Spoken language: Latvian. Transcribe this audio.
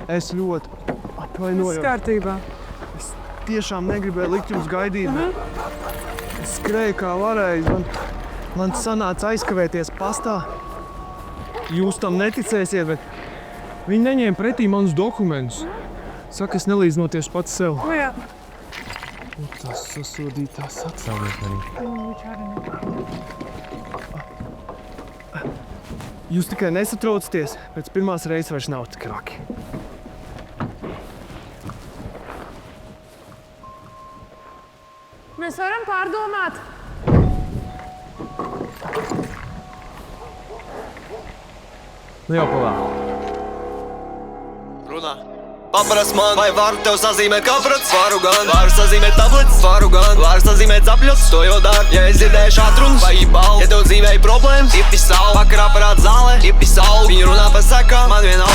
Es ļoti atvainojos. Kārtībā. Es tiešām negribēju likt jums gaidīt. Es skrēju kā varēju. Man sanāca aizkavēties pastā. Jūs tam neticēsiet, bet viņi neņēma pretī manus dokumentus. Saka, es nelīdzinoties pats sev. O jā. Tas sasodītās atsauliet. Jūs tikai nesatraucaties, pēc pirmās reizes vairs nav tik raki. Mēs varam pārdomāt. Nu jau pavēl. Runā. Paprast man, vai varu tev sazīmēt kaprats? Varu gan, varu sazīmēt tablets, varu gan, varu sazīmēt zapļus, to jau dar. Ja es dzirdēšu atrunas, vai bal, ja tev dzīvēja problēmas, tipti savu, vakarā parād zālē, tipti savu. Viņi runā par sekām, man vienalga.